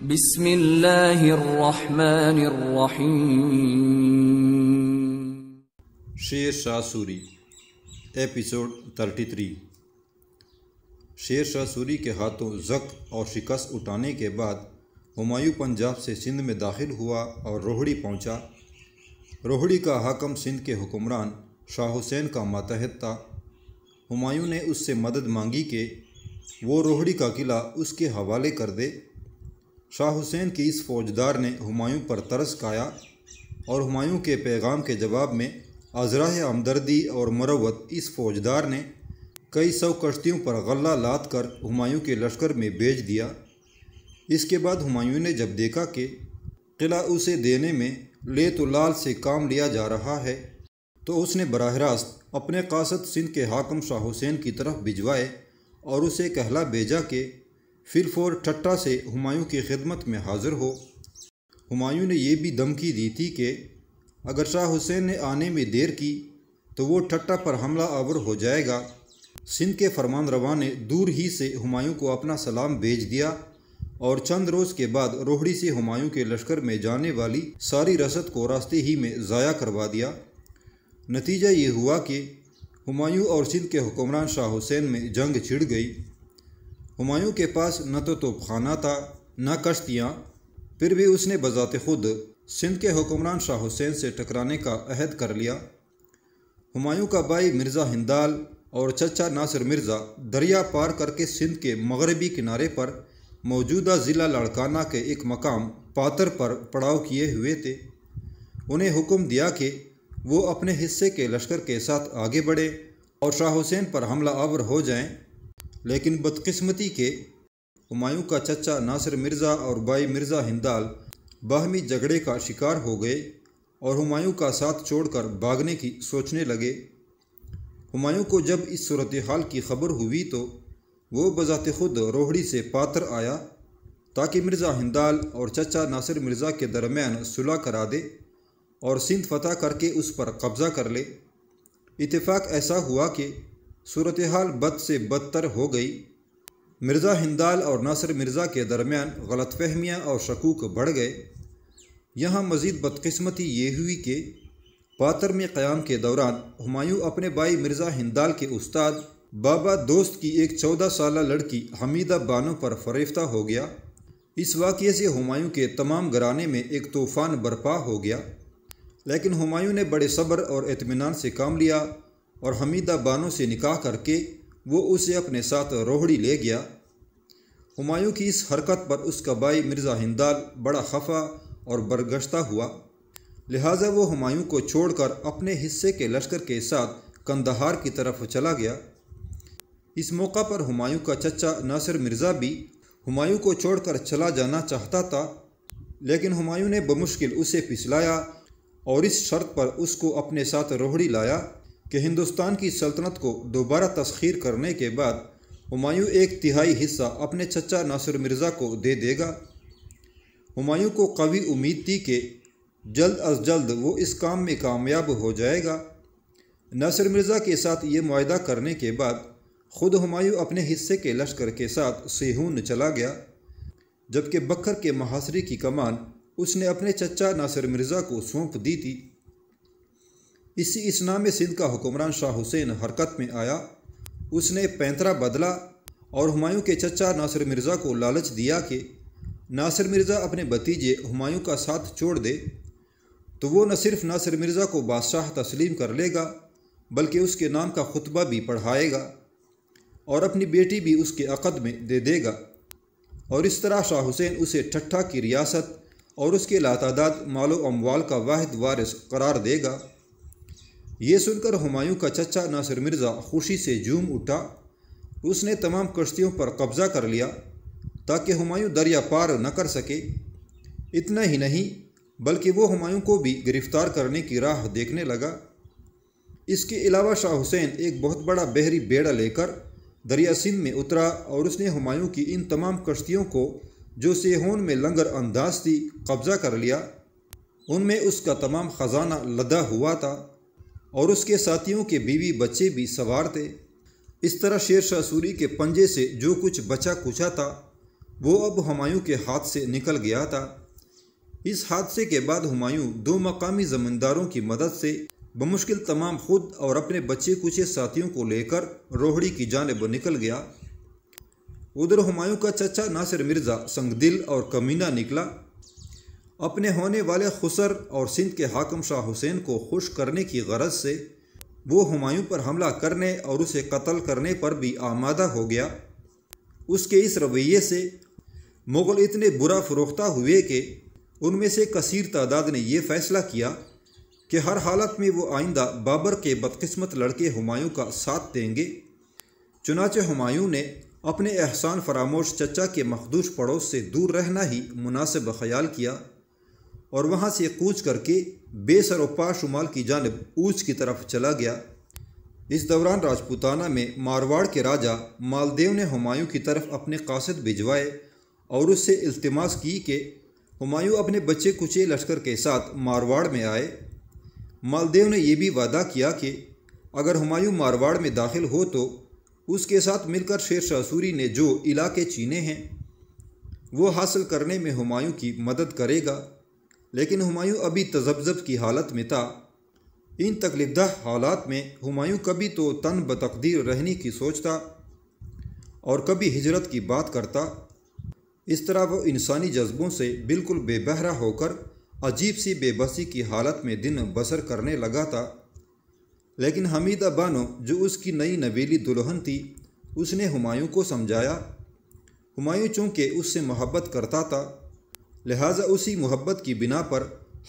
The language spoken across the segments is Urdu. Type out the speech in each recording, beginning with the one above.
بسم اللہ الرحمن الرحیم۔ شیر شاہ سوری ایپیسوڈ 33۔ شیر شاہ سوری کے ہاتھوں زخم اور شکست اٹھانے کے بعد ہمایوں پنجاب سے سندھ میں داخل ہوا اور روہڑی پہنچا۔ روہڑی کا حاکم سندھ کے حکمران شاہ حسین کا ماتحت تھا۔ ہمایوں نے اس سے مدد مانگی کہ وہ روہڑی کا قلعہ اس کے حوالے کر دے۔ شاہ حسین کی اس فوجدار نے ہمایوں پر ترس کھایا اور ہمایوں کے پیغام کے جواب میں ازراہ ہمدردی اور مروت اس فوجدار نے کئی سو کشتیوں پر غلہ لاد کر ہمایوں کے لشکر میں بھیج دیا۔ اس کے بعد ہمایوں نے جب دیکھا کہ قلعہ اسے دینے میں لیت و لال سے کام لیا جا رہا ہے تو اس نے براہ راست اپنے قاصد سندھ کے حاکم شاہ حسین کی طرف بھجوائے اور اسے کہلا بھیجا کہ فی الفور ٹھٹھہ سے ہمایوں کی خدمت میں حاضر ہو۔ ہمایوں نے یہ بھی دھمکی دی تھی کہ اگر شاہ حسین نے آنے میں دیر کی تو وہ ٹھٹھہ پر حملہ آور ہو جائے گا۔ سندھ کے فرمان روا نے دور ہی سے ہمایوں کو اپنا سلام بھیج دیا اور چند روز کے بعد روہڑی سے ہمایوں کے لشکر میں جانے والی ساری رسد کو راستے ہی میں ضائع کروا دیا۔ نتیجہ یہ ہوا کہ ہمایوں اور سندھ کے حکمران شاہ حسین میں جنگ چھڑ گئی۔ ہمایوں کے پاس نہ تو توپ خانہ تھا نہ کشتیاں، پھر بھی اس نے بذات خود سندھ کے حکمران شاہ حسین سے ٹکرانے کا عہد کر لیا۔ ہمایوں کا بھائی مرزا ہندال اور چچا ناصر مرزا دریا پار کر کے سندھ کے مغربی کنارے پر موجودہ ضلع لاڑکانہ کے ایک مقام پاتر پر پڑاؤ کیے ہوئے تھے۔ انہیں حکم دیا کہ وہ اپنے حصے کے لشکر کے ساتھ آگے بڑھیں اور شاہ حسین پر حملہ آور ہو جائیں، لیکن بدقسمتی کے ہمایوں کا چچا ناصر مرزا اور بھائی مرزا ہندال باہمی جھگڑے کا شکار ہو گئے اور ہمایوں کا ساتھ چھوڑ کر بھاگنے کی سوچنے لگے۔ ہمایوں کو جب اس صورتحال کی خبر ہوئی تو وہ بذات خود روہڑی سے پاتر آیا تاکہ مرزا ہندال اور چچا ناصر مرزا کے درمیان صلح کرا دے اور سندھ فتح کر کے اس پر قبضہ کر لے۔ اتفاق ایسا ہوا کہ صورتحال بد سے بدتر ہو گئی۔ مرزا ہندال اور ناصر مرزا کے درمیان غلط فہمیاں اور شکوک بڑھ گئے۔ یہاں مزید بدقسمتی یہ ہوئی کہ پاتر میں قیام کے دوران ہمایوں اپنے بھائی مرزا ہندال کے استاد بابا دوست کی ایک 14 سالہ لڑکی حمیدہ بانو پر فریفتہ ہو گیا۔ اس واقعے سے ہمایوں کے تمام گھرانے میں ایک طوفان برپا ہو گیا، لیکن ہمایوں نے بڑے صبر اور اطمینان سے کام لیا اور حمیدہ بانو سے نکاح کر کے وہ اسے اپنے ساتھ روہڑی لے گیا۔ ہمایوں کی اس حرکت پر اس کا بھائی مرزا ہندال بڑا خفا اور برگشتہ ہوا، لہٰذا وہ ہمایوں کو چھوڑ کر اپنے حصے کے لشکر کے ساتھ قندھار کی طرف چلا گیا۔ اس موقع پر ہمایوں کا چچا ناصر مرزا بھی ہمایوں کو چھوڑ کر چلا جانا چاہتا تھا، لیکن ہمایوں نے بمشکل اسے پھسلایا اور اس شرط پر اس کو اپنے ساتھ روہڑی لایا کہ ہندوستان کی سلطنت کو دوبارہ تسخیر کرنے کے بعد ہمایوں 1/3 حصہ اپنے چچا ناصر مرزا کو دے دے گا۔ ہمایوں کو قوی امید تھی کہ جلد از جلد وہ اس کام میں کامیاب ہو جائے گا۔ ناصر مرزا کے ساتھ یہ معاہدہ کرنے کے بعد خود ہمایوں اپنے حصے کے لشکر کے ساتھ سیہون چلا گیا، جبکہ بکر کے محاصرے کی کمان اس نے اپنے چچا ناصر مرزا کو سونپ دی تھی۔ اسی اثنا میں سندھ کا حکمران شاہ حسین حرکت میں آیا۔ اس نے پینترا بدلا اور ہمایوں کے چچا ناصر مرزا کو لالچ دیا کہ ناصر مرزا اپنے بھتیجے ہمایوں کا ساتھ چھوڑ دے تو وہ نہ صرف ناصر مرزا کو بادشاہ تسلیم کر لے گا بلکہ اس کے نام کا خطبہ بھی پڑھائے گا اور اپنی بیٹی بھی اس کے عقد میں دے دے گا، اور اس طرح شاہ حسین اسے ٹھٹھہ کی ریاست اور اس کے لاتعداد مال و اموال کا واحد وارث قرار دے گا۔ یہ سن کر ہمایوں کا چچا ناصر مرزا خوشی سے جھوم اٹھا۔ اس نے تمام کشتیوں پر قبضہ کر لیا تاکہ ہمایوں دریا پار نہ کر سکے۔ اتنا ہی نہیں بلکہ وہ ہمایوں کو بھی گرفتار کرنے کی راہ دیکھنے لگا۔ اس کے علاوہ شاہ حسین ایک بہت بڑا بحری بیڑا لے کر دریا سندھ میں اترا اور اس نے ہمایوں کی ان تمام کشتیوں کو جو سیہون میں لنگر انداز تھی قبضہ کر لیا۔ ان میں اس کا تمام خزانہ لدا ہوا تھا اور اس کے ساتھیوں کے بیوی بچے بھی سوار تھے۔ اس طرح شیر شاہ سوری کے پنجے سے جو کچھ بچا کچھا تھا وہ اب ہمایوں کے ہاتھ سے نکل گیا تھا۔ اس حادثے کے بعد ہمایوں 2 مقامی زمینداروں کی مدد سے بمشکل تمام خود اور اپنے بچے کچے ساتھیوں کو لے کر روہڑی کی جانب نکل گیا۔ ادھر ہمایوں کا چچا ناصر مرزا سنگ دل اور کمینہ نکلا۔ اپنے ہونے والے خسر اور سندھ کے حاکم شاہ حسین کو خوش کرنے کی غرض سے وہ ہمایوں پر حملہ کرنے اور اسے قتل کرنے پر بھی آمادہ ہو گیا۔ اس کے اس رویے سے مغل اتنے برا فروختہ ہوئے کہ ان میں سے کثیر تعداد نے یہ فیصلہ کیا کہ ہر حالت میں وہ آئندہ بابر کے بدقسمت لڑکے ہمایوں کا ساتھ دیں گے۔ چنانچہ ہمایوں نے اپنے احسان فراموش چچا کے مخدوش پڑوس سے دور رہنا ہی مناسب خیال کیا اور وہاں سے کوچ کر کے بے سر و پا شمال کی جانب اوچ کی طرف چلا گیا۔ اس دوران راجپوتانہ میں مارواڑ کے راجہ مالدیو نے ہمایوں کی طرف اپنے قاصد بھجوائے اور اس سے التماس کی کہ ہمایوں اپنے بچے کچے لشکر کے ساتھ مارواڑ میں آئے۔ مالدیو نے یہ بھی وعدہ کیا کہ اگر ہمایوں مارواڑ میں داخل ہو تو اس کے ساتھ مل کر شیر شاہ سوری نے جو علاقے چینے ہیں وہ حاصل کرنے میں ہمایوں کی مدد کرے گا۔ لیکن ہمایوں ابھی تذبذب کی حالت میں تھا۔ ان تکلیف دہ حالات میں ہمایوں کبھی تو تن بتقدیر رہنے کی سوچتا اور کبھی ہجرت کی بات کرتا۔ اس طرح وہ انسانی جذبوں سے بالکل بے بہرا ہو کر عجیب سی بے بسی کی حالت میں دن بسر کرنے لگا تھا۔ لیکن حمیدہ بانو جو اس کی نئی نویلی دلہن تھی اس نے ہمایوں کو سمجھایا۔ ہمایوں چونکہ اس سے محبت کرتا تھا لہٰذا اسی محبت کی بنا پر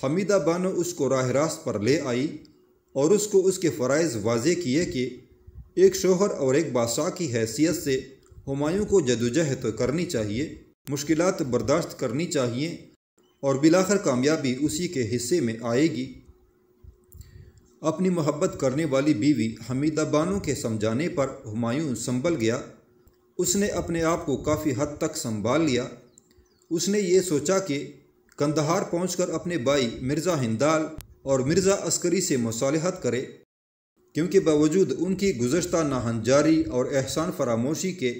حمیدہ بانو اس کو راہ راست پر لے آئی اور اس کو اس کے فرائض واضح کیے کہ ایک شوہر اور ایک بادشاہ کی حیثیت سے ہمایوں کو جدوجہد کرنی چاہیے، مشکلات برداشت کرنی چاہیے اور بالآخر کامیابی اسی کے حصے میں آئے گی۔ اپنی محبت کرنے والی بیوی حمیدہ بانو کے سمجھانے پر ہمایوں سنبھل گیا۔ اس نے اپنے آپ کو کافی حد تک سنبھال لیا۔ اس نے یہ سوچا کہ قندھار پہنچ کر اپنے بھائی مرزا ہندال اور مرزا عسکری سے مصالحت کرے، کیونکہ باوجود ان کی گزشتہ ناہنجاری اور احسان فراموشی کے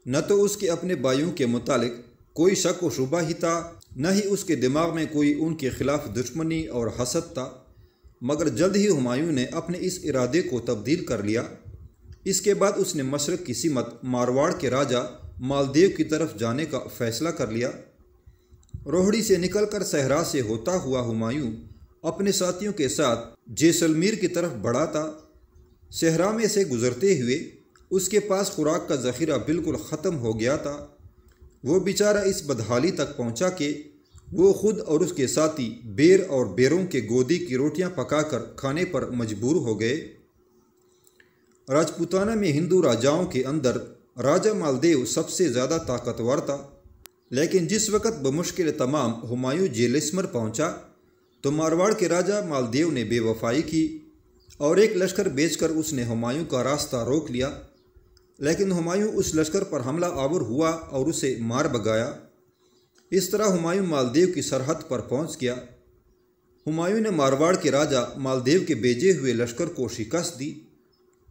نہ تو اس کے اپنے بھائیوں کے متعلق کوئی شک و شبہ ہی تھا، نہ ہی اس کے دماغ میں کوئی ان کے خلاف دشمنی اور حسد تھا، مگر جلد ہی ہمایوں نے اپنے اس ارادے کو تبدیل کر لیا۔ اس کے بعد اس نے مشرق کی سمت مارواڑ کے راجہ مالدیو کی طرف جانے کا فیصلہ کر لیا۔ روہڑی سے نکل کر صحرا سے ہوتا ہوا ہمایوں اپنے ساتھیوں کے ساتھ جیسلمیر کی طرف بڑھا تھا۔ صحرا میں سے گزرتے ہوئے اس کے پاس خوراک کا ذخیرہ بالکل ختم ہو گیا تھا۔ وہ بیچارہ اس بدحالی تک پہنچا کہ وہ خود اور اس کے ساتھی بیر اور بیروں کے گودی کی روٹیاں پکا کر کھانے پر مجبور ہو گئے۔ راجپوتانہ میں ہندو راجاؤں کے اندر راجہ مالدیو سب سے زیادہ طاقتور تھا، لیکن جس وقت بمشکل تمام ہمایوں جیلسمر پہنچا تو مارواڑ کے راجہ مالدیو نے بے وفائی کی اور ایک لشکر بھیج کر اس نے ہمایوں کا راستہ روک لیا۔ لیکن ہمایوں اس لشکر پر حملہ آور ہوا اور اسے مار بگایا۔ اس طرح ہمایوں مالدیو کی سرحد پر پہنچ گیا۔ ہمایوں نے مارواڑ کے راجہ مالدیو کے بھیجے ہوئے لشکر کو شکست دی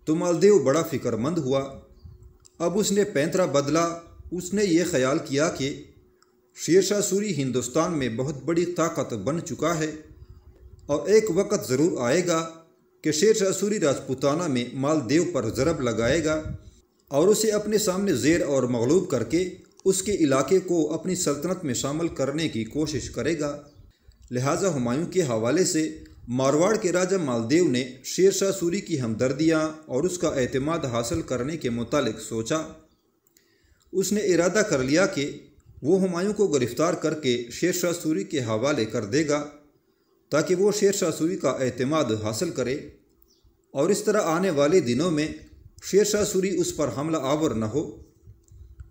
تو مالدیو بڑا فکر مند ہوا۔ اب اس نے پینترا بدلا۔ اس نے یہ خیال کیا کہ شیر شاہ سوری ہندوستان میں بہت بڑی طاقت بن چکا ہے اور ایک وقت ضرور آئے گا کہ شیر شاہ سوری راجپوتانہ میں مالدیو پر ضرب لگائے گا اور اسے اپنے سامنے زیر اور مغلوب کر کے اس کے علاقے کو اپنی سلطنت میں شامل کرنے کی کوشش کرے گا۔ لہٰذا ہمایوں کے حوالے سے مارواڑ کے راجہ مالدیو نے شیر شاہ سوری کی ہمدردیاں اور اس کا اعتماد حاصل کرنے کے متعلق سوچا۔ اس نے ارادہ کر لیا کہ وہ ہمایوں کو گرفتار کر کے شیر شاہ سوری کے حوالے کر دے گا تاکہ وہ شیر شاہ سوری کا اعتماد حاصل کرے اور اس طرح آنے والے دنوں میں شیر شاہ سوری اس پر حملہ آور نہ ہو۔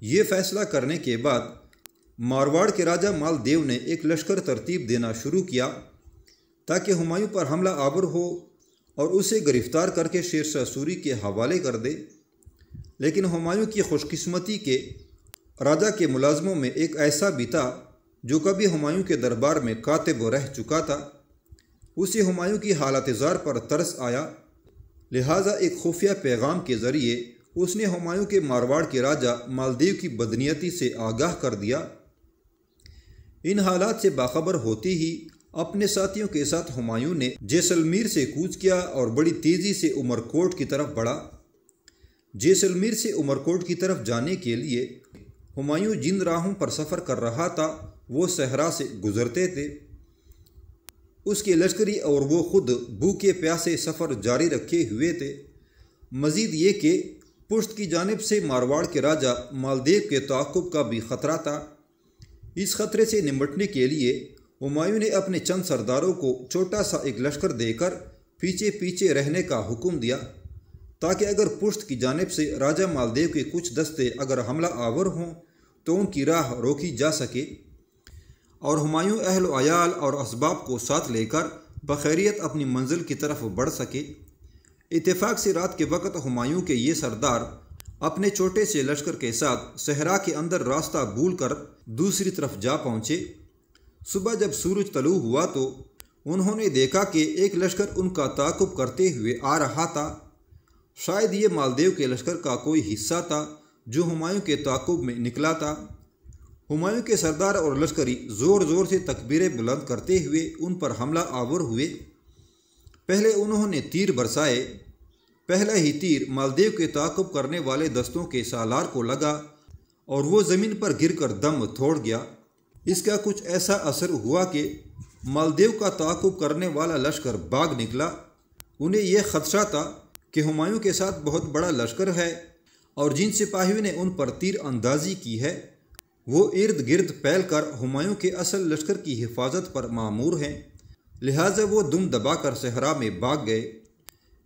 یہ فیصلہ کرنے کے بعد مارواڑ کے راجہ مالدیو نے ایک لشکر ترتیب دینا شروع کیا تاکہ ہمایوں پر حملہ آور ہو اور اسے گرفتار کر کے شیر شاہ سوری کے حوالے کر دے۔ لیکن ہمایوں کی خوش قسمتی کے راجہ کے ملازموں میں ایک ایسا بھی تھا جو کبھی ہمایوں کے دربار میں کاتب رہ چکا تھا۔ اسے ہمایوں کی حالت زار پر ترس آیا، لہٰذا ایک خفیہ پیغام کے ذریعے اس نے ہمایوں کے مارواڑ کے راجہ مالدیو کی بدنیتی سے آگاہ کر دیا۔ ان حالات سے باخبر ہوتے ہی اپنے ساتھیوں کے ساتھ ہمایوں نے جیسلمیر سے کوچ کیا اور بڑی تیزی سے عمرکوٹ کی طرف بڑھا۔ جیسلمیر سے عمرکوٹ کی طرف جانے کے لیے ہمایوں جن راہوں پر سفر کر رہا تھا وہ صحرا سے گزرتے تھے۔ اس کے لشکری اور وہ خود بھوکے پیاسے سفر جاری رکھے ہوئے تھے۔ مزید یہ کہ پشت کی جانب سے مارواڑ کے راجہ مالدیو کے تعاقب کا بھی خطرہ تھا۔ اس خطرے سے نمٹنے کے لیے ہمایوں نے اپنے چند سرداروں کو چھوٹا سا ایک لشکر دے کر پیچھے پیچھے رہنے کا حکم دیا، تاکہ اگر پشت کی جانب سے راجہ مالدیو کے کچھ دستے اگر حملہ آور ہوں تو ان کی راہ روکی جا سکے، اور ہمایوں اہل و عیال اور اسباب کو ساتھ لے کر بخیریت اپنی منزل کی طرف بڑھ سکے۔ اتفاق سے رات کے وقت ہمایوں کے یہ سردار اپنے چھوٹے سے لشکر کے ساتھ صحرا کے اندر راستہ بھول کر دوسری طرف جا پہنچے۔ صبح جب سورج طلوع ہوا تو انہوں نے دیکھا کہ ایک لشکر ان کا تعاقب کرتے ہوئے آ رہا تھا۔ شاید یہ مالدیو کے لشکر کا کوئی حصہ تھا جو ہمایوں کے تعاقب میں نکلا تھا۔ ہمایوں کے سردار اور لشکری زور زور سے تکبیریں بلند کرتے ہوئے ان پر حملہ آور ہوئے۔ پہلے انہوں نے تیر برسائے۔ پہلا ہی تیر مالدیو کے تعاقب کرنے والے دستوں کے سالار کو لگا اور وہ زمین پر گر کر دم توڑ گیا۔ اس کا کچھ ایسا اثر ہوا کہ مالدیو کا تعاقب کرنے والا لشکر بھاگ نکلا۔ انہیں یہ خدشہ تھا کہ ہمایوں کے ساتھ بہت بڑا لشکر ہے اور جن سپاہیوں نے ان پر تیر اندازی کی ہے وہ ارد گرد پھیل کر ہمایوں کے اصل لشکر کی حفاظت پر مامور ہیں، لہٰذا وہ دم دبا کر صحرا میں بھاگ گئے۔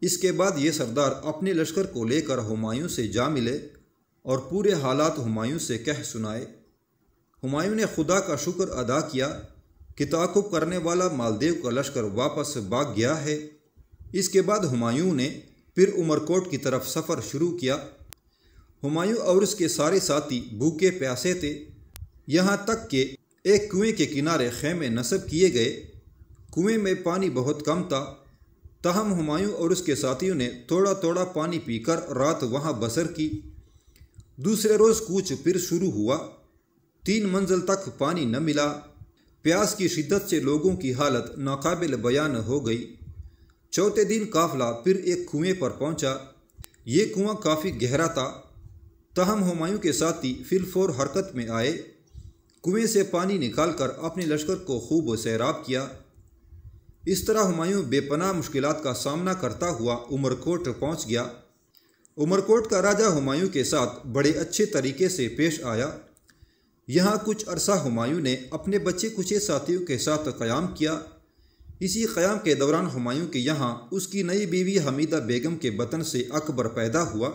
اس کے بعد یہ سردار اپنے لشکر کو لے کر ہمایوں سے جا ملے اور پورے حالات ہمایوں سے کہہ سنائے۔ ہمایوں نے خدا کا شکر ادا کیا کہ تعاقب کرنے والا مالدیو کا لشکر واپس بھاگ گیا ہے۔ اس کے بعد ہمایوں نے پھر عمرکوٹ کی طرف سفر شروع کیا۔ ہمایوں اور اس کے سارے ساتھی بھوکے پیاسے تھے، یہاں تک کہ ایک کنویں کے کنارے خیمے نصب کیے گئے۔ کنویں میں پانی بہت کم تھا، تاہم ہمایوں اور اس کے ساتھیوں نے تھوڑا تھوڑا پانی پی کر رات وہاں بسر کی۔ دوسرے روز کوچ پھر شروع ہوا۔ 3 منزل تک پانی نہ ملا۔ پیاس کی شدت سے لوگوں کی حالت ناقابل بیان ہو گئی۔ چوتھے دن قافلہ پھر ایک کنویں پر پہنچا۔ یہ کنواں کافی گہرا تھا، تاہم ہمایوں کے ساتھی فی الفور حرکت میں آئے۔ کنویں سے پانی نکال کر اپنے لشکر کو خوب سیراب کیا۔ اس طرح ہمایوں بے پناہ مشکلات کا سامنا کرتا ہوا عمرکوٹ پہنچ گیا۔ عمرکوٹ کا راجہ ہمایوں کے ساتھ بڑے اچھے طریقے سے پیش آیا۔ یہاں کچھ عرصہ ہمایوں نے اپنے بچے کچے ساتھیوں کے ساتھ قیام کیا۔ اسی قیام کے دوران ہمایوں کے یہاں اس کی نئی بیوی حمیدہ بیگم کے بطن سے اکبر پیدا ہوا۔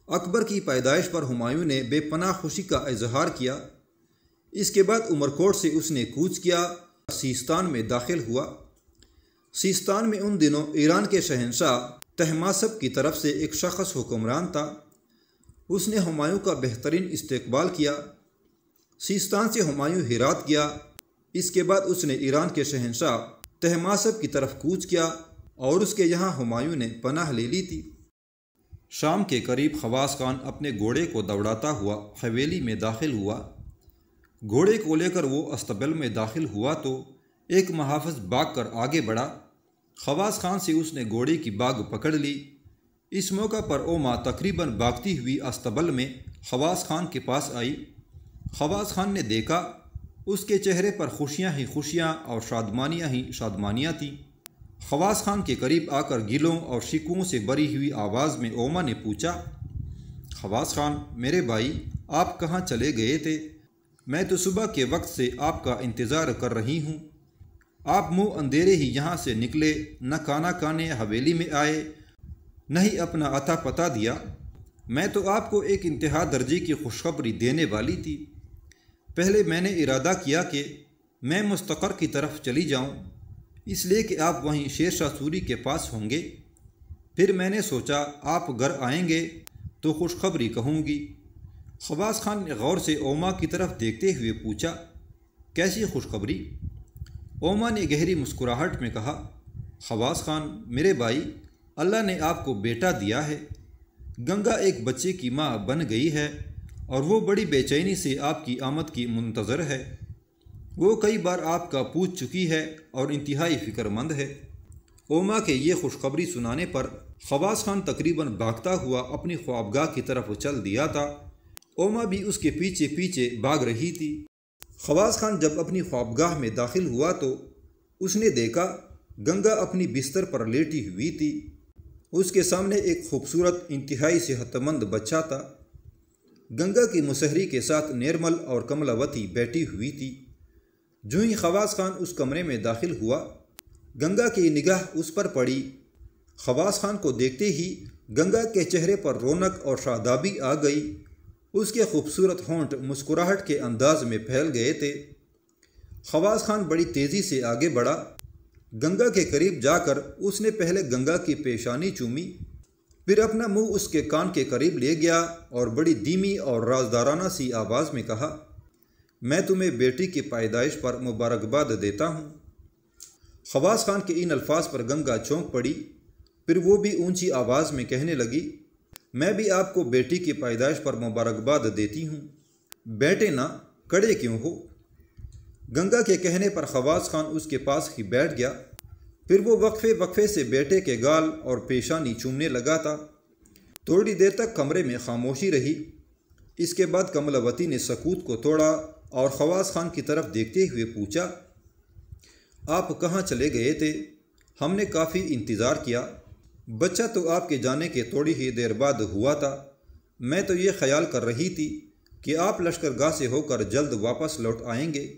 اکبر کی پیدائش پر ہمایوں نے بے پناہ خوشی کا اظہار کیا۔ اس کے بعد عمرکوٹ سے اس نے کوچ کیا، سیستان میں داخل ہوا۔ سیستان میں ان دنوں ایران کے شہنشاہ طہماسپ کی طرف سے ایک شخص حکمران تھا۔ اس نے ہمایوں کا بہترین استقبال کیا۔ سیستان سے ہمایوں ہرات گیا۔ اس کے بعد اس نے ایران کے شہنشاہ طہماسپ کی طرف کوچ کیا اور اس کے یہاں ہمایوں نے پناہ لے لی تھی۔ شام کے قریب خواص خان اپنے گھوڑے کو دوڑاتا ہوا حویلی میں داخل ہوا۔ گھوڑے کو لے کر وہ استبل میں داخل ہوا تو ایک محافظ بھاگ کر آگے بڑھا۔ خواص خان سے اس نے گھوڑے کی باگ پکڑ لی۔ اس موقع پر اوما تقریباً بھاگتی ہوئی استبل میں خواص خان کے پاس آئی۔ خواص خان نے دیکھا اس کے چہرے پر خوشیاں ہی خوشیاں اور شادمانیاں ہی شادمانیاں تھیں۔ خواص خان کے قریب آ کر گلوں اور شکووں سے بھری ہوئی آواز میں اوما نے پوچھا، خواص خان میرے بھائی، آپ کہاں چلے گئے تھے؟ میں تو صبح کے وقت سے آپ کا انتظار کر رہی ہوں۔ آپ منہ اندھیرے ہی یہاں سے نکلے، نہ کھانا کھانے حویلی میں آئے، نہ ہی اپنا عطا پتہ دیا۔ میں تو آپ کو ایک انتہا درجے کی خوشخبری دینے والی تھی۔ پہلے میں نے ارادہ کیا کہ میں مستقر کی طرف چلی جاؤں، اس لیے کہ آپ وہیں شیر شاہ سوری کے پاس ہوں گے۔ پھر میں نے سوچا آپ گھر آئیں گے تو خوشخبری کہوں گی۔ خواص خان نے غور سے اوما کی طرف دیکھتے ہوئے پوچھا، کیسی خوشخبری؟ اوما نے گہری مسکراہٹ میں کہا، خواص خان میرے بھائی، اللہ نے آپ کو بیٹا دیا ہے۔ گنگا ایک بچے کی ماں بن گئی ہے اور وہ بڑی بے چینی سے آپ کی آمد کی منتظر ہے۔ وہ کئی بار آپ کا پوچھ چکی ہے اور انتہائی فکر مند ہے۔ اوما کے یہ خوشخبری سنانے پر خواص خان تقریباً بھاگتا ہوا اپنی خوابگاہ کی طرف چل دیا تھا۔ اوما بھی اس کے پیچھے پیچھے بھاگ رہی تھی۔ خواص خان جب اپنی خوابگاہ میں داخل ہوا تو اس نے دیکھا گنگا اپنی بستر پر لیٹی ہوئی تھی۔ اس کے سامنے ایک خوبصورت انتہائی صحت مند بچہ تھا۔ گنگا کی مسہری کے ساتھ نرمل اور کملاوتی بیٹھی ہوئی تھی۔ جو ہی خواص خان اس کمرے میں داخل ہوا، گنگا کی نگاہ اس پر پڑی۔ خواص خان کو دیکھتے ہی گنگا کے چہرے پر رونق اور شادابی آ گئی۔ اس کے خوبصورت ہونٹ مسکراہٹ کے انداز میں پھیل گئے تھے۔ خواص خان بڑی تیزی سے آگے بڑھا۔ گنگا کے قریب جا کر اس نے پہلے گنگا کی پیشانی چومی، پھر اپنا منہ اس کے کان کے قریب لے گیا اور بڑی دھیمی اور رازدارانہ سی آواز میں کہا، میں تمہیں بیٹی کی پیدائش پر مبارکباد دیتا ہوں۔ خواص خان کے ان الفاظ پر گنگا چونک پڑی، پھر وہ بھی اونچی آواز میں کہنے لگی، میں بھی آپ کو بیٹی کی پیدائش پر مبارکباد دیتی ہوں۔ بیٹھے نہ، کھڑے کیوں ہو؟ گنگا کے کہنے پر خواص خان اس کے پاس ہی بیٹھ گیا۔ پھر وہ وقفے سے بیٹے کے گال اور پیشانی چومنے لگا تھا۔ تھوڑی دیر تک کمرے میں خاموشی رہی۔ اس کے بعد کملاوتی نے سکوت کو توڑا اور خواص خان کی طرف دیکھتے ہوئے پوچھا، آپ کہاں چلے گئے تھے؟ ہم نے کافی انتظار کیا۔ بچہ تو آپ کے جانے کے تھوڑی ہی دیر بعد ہوا تھا۔ میں تو یہ خیال کر رہی تھی کہ آپ لشکر گاہ سے ہو کر جلد واپس لوٹ آئیں گے،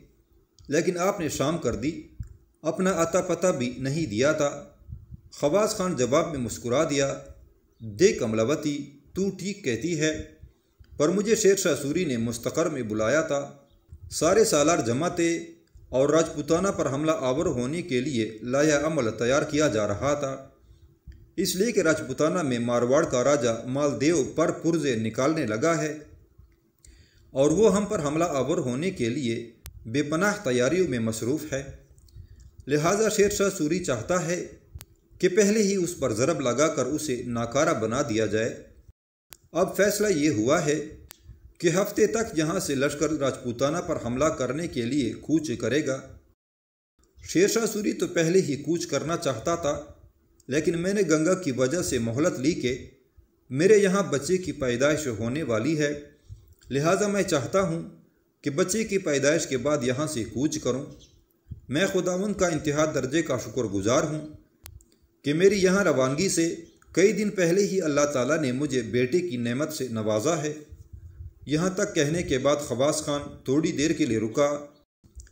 لیکن آپ نے شام کر دی، اپنا اتا پتہ بھی نہیں دیا تھا۔ خواص خان جواب میں مسکرا دیا، دیکھ کملاوتی، تو ٹھیک کہتی ہے، پر مجھے شیر شاہ سوری نے مستقر میں بلایا تھا۔ سارے سالار جمع تھے اور راجپوتانہ پر حملہ آور ہونے کے لیے لایا عمل تیار کیا جا رہا تھا، اس لیے کہ راجپوتانہ میں مارواڑ کا راجہ مالدیو پر پرزے نکالنے لگا ہے اور وہ ہم پر حملہ آور ہونے کے لیے بے پناہ تیاریوں میں مصروف ہے۔ لہٰذا شیر شاہ سوری چاہتا ہے کہ پہلے ہی اس پر ضرب لگا کر اسے ناکارہ بنا دیا جائے۔ اب فیصلہ یہ ہوا ہے کہ ہفتے تک یہاں سے لشکر راجپوتانہ پر حملہ کرنے کے لیے کوچ کرے گا۔ شیر شاہ سوری تو پہلے ہی کوچ کرنا چاہتا تھا، لیکن میں نے گنگا کی وجہ سے مہلت لی کہ میرے یہاں بچے کی پیدائش ہونے والی ہے، لہٰذا میں چاہتا ہوں کہ بچے کی پیدائش کے بعد یہاں سے کوچ کروں۔ میں خداوند کا انتہا درجے کا شکر گزار ہوں کہ میری یہاں روانگی سے کئی دن پہلے ہی اللہ تعالیٰ نے مجھے بیٹے کی نعمت سے نوازا ہے۔ یہاں تک کہنے کے بعد خواص خان تھوڑی دیر کے لیے رکا۔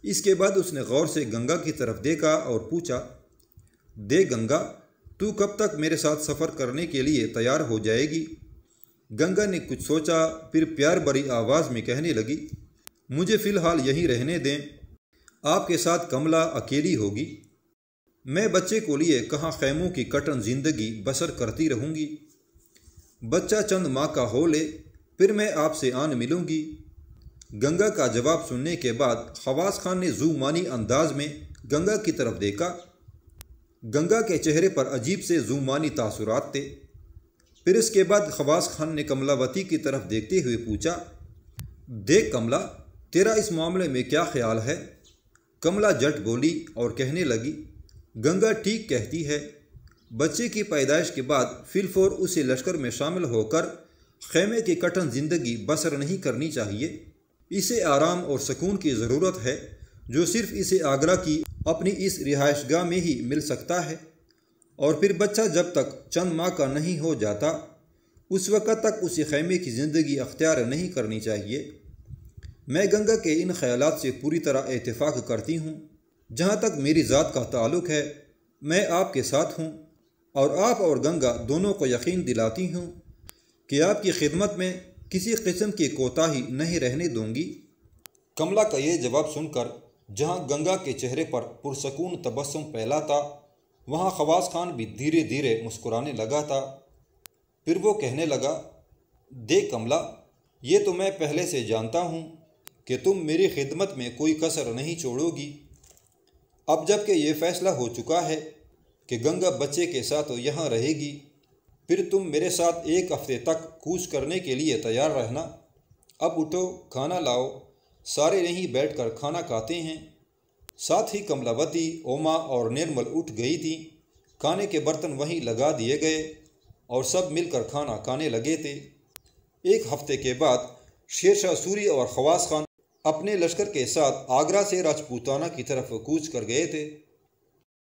اس کے بعد اس نے غور سے گنگا کی طرف دیکھا اور پوچھا، دیکھ گنگا، تو کب تک میرے ساتھ سفر کرنے کے لیے تیار ہو جائے گی؟ گنگا نے کچھ سوچا، پھر پیار بھری آواز میں کہنے لگی، مجھے فی الحال یہیں رہنے دیں، آپ کے ساتھ کملا اکیلی ہوگی۔ میں بچے کو لیے کہاں خیموں کی کٹن زندگی بسر کرتی رہوں گی۔ بچہ چند ماہ کا ہو لے، پھر میں آپ سے آن ملوں گی۔ گنگا کا جواب سننے کے بعد خواص خان نے ذو معنی انداز میں گنگا کی طرف دیکھا۔ گنگا کے چہرے پر عجیب سے ذو معنی تاثرات تھے۔ پھر اس کے بعد خواص خان نے کملاوتی کی طرف دیکھتے ہوئے پوچھا، دیکھ کملا، تیرا اس معاملے میں کیا خیال ہے؟ کملا جٹ بولی اور کہنے لگی، گنگا ٹھیک کہتی ہے۔ بچے کی پیدائش کے بعد فی الفور اسے لشکر میں شامل ہو کر خیمے کی کٹن زندگی بسر نہیں کرنی چاہیے۔ اسے آرام اور سکون کی ضرورت ہے، جو صرف اسے آگرہ کی اپنی اس رہائش گاہ میں ہی مل سکتا ہے۔ اور پھر بچہ جب تک چند ماہ کا نہیں ہو جاتا، اس وقت تک اسے خیمے کی زندگی اختیار نہیں کرنی چاہیے۔ میں گنگا کے ان خیالات سے پوری طرح اتفاق کرتی ہوں۔ جہاں تک میری ذات کا تعلق ہے، میں آپ کے ساتھ ہوں اور آپ اور گنگا دونوں کو یقین دلاتی ہوں کہ آپ کی خدمت میں کسی قسم کی کوتاہی نہیں رہنے دوں گی۔ کملا کا یہ جواب سن کر جہاں گنگا کے چہرے پر پرسکون تبسم پھیلا تھا، وہاں خواص خان بھی دھیرے دھیرے مسکرانے لگا تھا۔ پھر وہ کہنے لگا، دیکھ کملا، یہ تو میں پہلے سے جانتا ہوں کہ تم میری خدمت میں کوئی کسر نہیں چھوڑو گی۔ اب جب کہ یہ فیصلہ ہو چکا ہے کہ گنگا بچے کے ساتھ یہاں رہے گی، پھر تم میرے ساتھ 1 ہفتے تک کوچ کرنے کے لیے تیار رہنا۔ اب اٹھو، کھانا لاؤ۔ سارے نہیں بیٹھ کر کھانا کھاتے ہیں۔ ساتھ ہی کملاوتی، اوما اور نرمل اٹھ گئی تھیں۔ کھانے کے برتن وہیں لگا دیے گئے اور سب مل کر کھانا کھانے لگے تھے۔ 1 ہفتے کے بعد شیر شاہ سوری اور خواص خان اپنے لشکر کے ساتھ آگرہ سے راجپوتانہ کی طرف کوچ کر گئے تھے۔